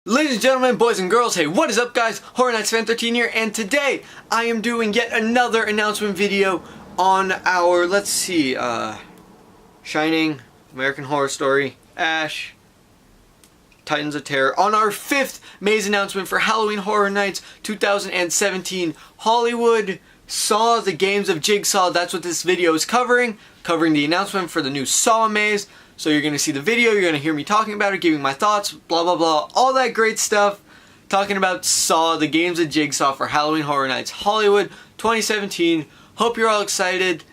Ladies and gentlemen, boys and girls, hey, what is up guys? Horror Nights Fan 13 here, and today I am doing yet another announcement video on our, let's see, Shining, American Horror Story, Ash, Titans of Terror, on our 5th maze announcement for Halloween Horror Nights 2017 Hollywood. Saw the games of Jigsaw. That's what this video is covering the announcement for the new Saw maze. So you're going to see the video, you're going to hear me talking about it, giving my thoughts, blah blah blah, all that great stuff. Talking about Saw, the games of Jigsaw for Halloween Horror Nights Hollywood 2017. Hope you're all excited.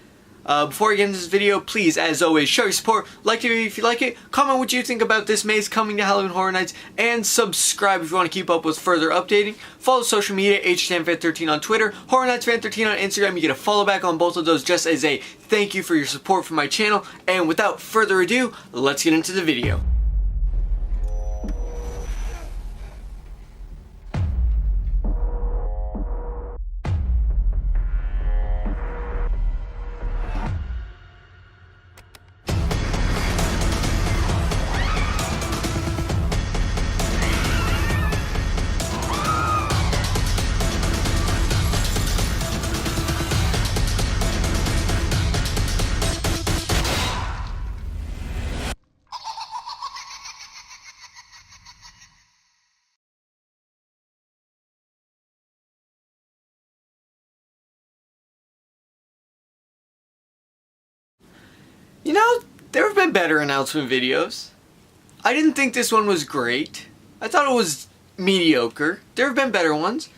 Before I get into this video, please, as always, show your support, like the video if you like it, comment what you think about this maze coming to Halloween Horror Nights, and subscribe if you want to keep up with further updating. Follow social media, HTMFan13 on Twitter, Horror Nights Fan 13 on Instagram. You get a follow back on both of those just as a thank you for your support for my channel. And without further ado, let's get into the video. You know, there have been better announcement videos. I didn't think this one was great. I thought it was mediocre. There have been better ones.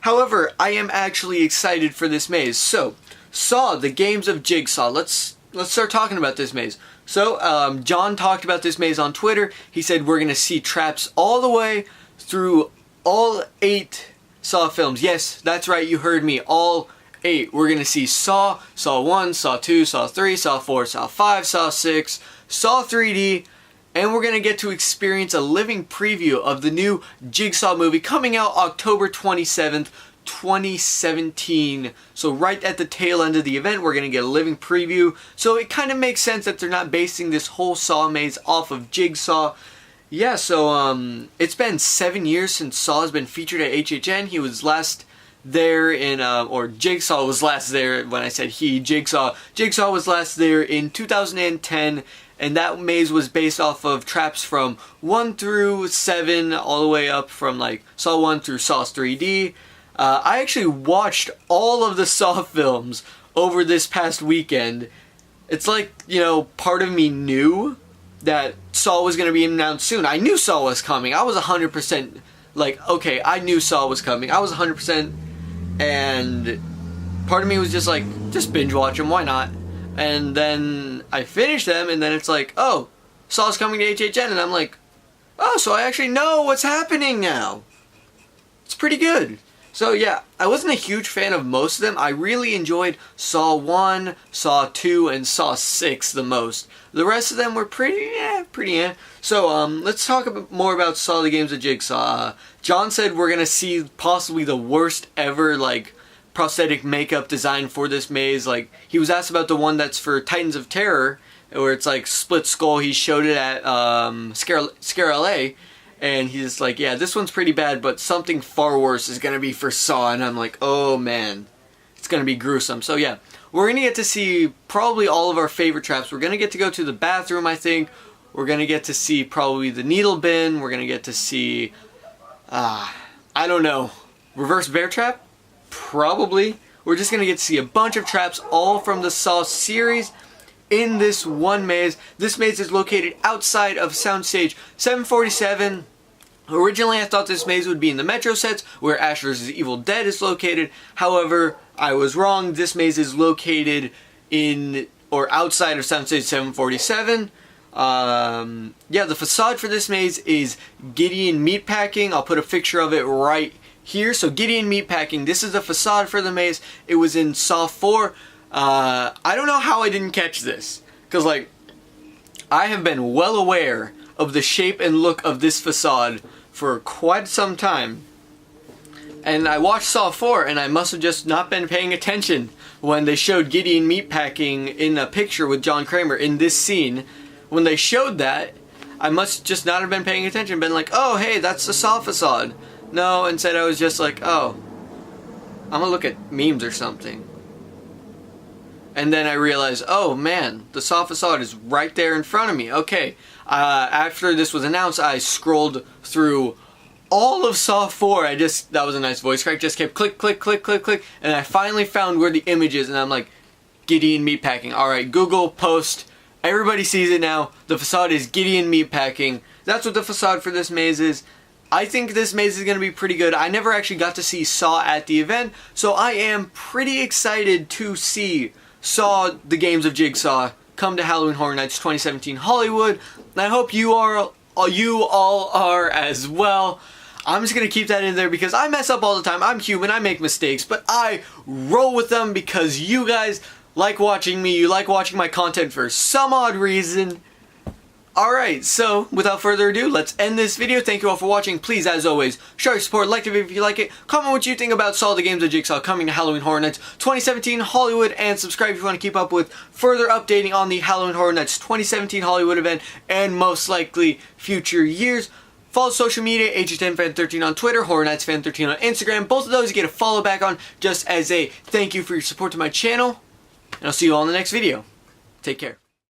However, I am actually excited for this maze. So, Saw, the games of Jigsaw. Let's start talking about this maze. So, John talked about this maze on Twitter. He said we're going to see traps all the way through all 8 Saw films. Yes, that's right, you heard me. All 8. We're going to see Saw, Saw 1, Saw 2, Saw 3, Saw 4, Saw 5, Saw 6, Saw 3D, and we're going to get to experience a living preview of the new Jigsaw movie coming out October 27th, 2017. So right at the tail end of the event, we're going to get a living preview. So it kind of makes sense that they're not basing this whole Saw maze off of Jigsaw. Yeah, so it's been 7 years since Saw has been featured at HHN. He was last there in, or Jigsaw was last there when I said he, Jigsaw was last there in 2010, and that maze was based off of traps from 1 through 7, all the way up from like Saw 1 through Saw 3D. I actually watched all of the Saw films over this past weekend. It's like, you know, part of me knew that Saw was going to be announced soon. I knew Saw was coming. I was 100% like, okay, I knew Saw was coming. I was 100%. And part of me was just like, just binge watch them, why not? And then I finished them, and then it's like, oh, Saw's coming to HHN, and I'm like, oh, so I actually know what's happening now. It's pretty good. So yeah, I wasn't a huge fan of most of them. I really enjoyed Saw 1, Saw 2, and Saw 6 the most. The rest of them were pretty eh. So let's talk more about Saw, the games of Jigsaw. John said we're gonna see possibly the worst ever like prosthetic makeup design for this maze. Like, he was asked about the one that's for Titans of Terror, where it's like split skull. He showed it at Scare LA. And he's like, yeah, this one's pretty bad, but something far worse is going to be for Saw. And I'm like, oh man, it's going to be gruesome. So yeah, we're going to get to see probably all of our favorite traps. We're going to get to go to the bathroom, I think. We're going to get to see probably the needle bin. We're going to get to see, I don't know, reverse bear trap? Probably. We're just going to get to see a bunch of traps, all from the Saw series, in this one maze. This maze is located outside of Soundstage 747. Originally, I thought this maze would be in the Metro sets, where Ash vs. Evil Dead is located. However, I was wrong. This maze is located in, or outside of Soundstage 747. Yeah, the facade for this maze is Gideon Meatpacking. I'll put a picture of it right here. So Gideon Meatpacking, this is the facade for the maze. It was in Saw 4. I don't know how I didn't catch this, because like, I have been well aware of the shape and look of this facade for quite some time. And I watched Saw 4, and I must have just not been paying attention when they showed Gideon Meatpacking in a picture with John Kramer in this scene. When they showed that, I must just not have been paying attention, been like, oh hey, that's the Saw facade. No, instead I was just like, oh, I'm gonna look at memes or something. And then I realized, oh man, the Saw facade is right there in front of me. Okay, after this was announced, I scrolled through all of Saw 4. That was a nice voice crack, just kept click, click, click, click, click, and I finally found where the image is, and I'm like, Gideon Meatpacking. Alright, Google post. Everybody sees it now. The facade is Gideon Meatpacking. That's what the facade for this maze is. I think this maze is going to be pretty good. I never actually got to see Saw at the event, so I am pretty excited to see Saw the Games of Jigsaw come to Halloween Horror Nights 2017 Hollywood. And I hope you all are as well. I'm just going to keep that in there because I mess up all the time. I'm human, I make mistakes, but I roll with them because you guys like watching me, you like watching my content for some odd reason. Alright, so without further ado, let's end this video. Thank you all for watching. Please, as always, show your support, like the video if you like it, comment what you think about Saw the Games of Jigsaw coming to Halloween Horror Nights 2017 Hollywood, and subscribe if you want to keep up with further updating on the Halloween Horror Nights 2017 Hollywood event and most likely future years. Follow social media, HHNFan13 on Twitter, Horror Nights Fan13 on Instagram. Both of those you get a follow back on just as a thank you for your support to my channel. And I'll see you all in the next video. Take care.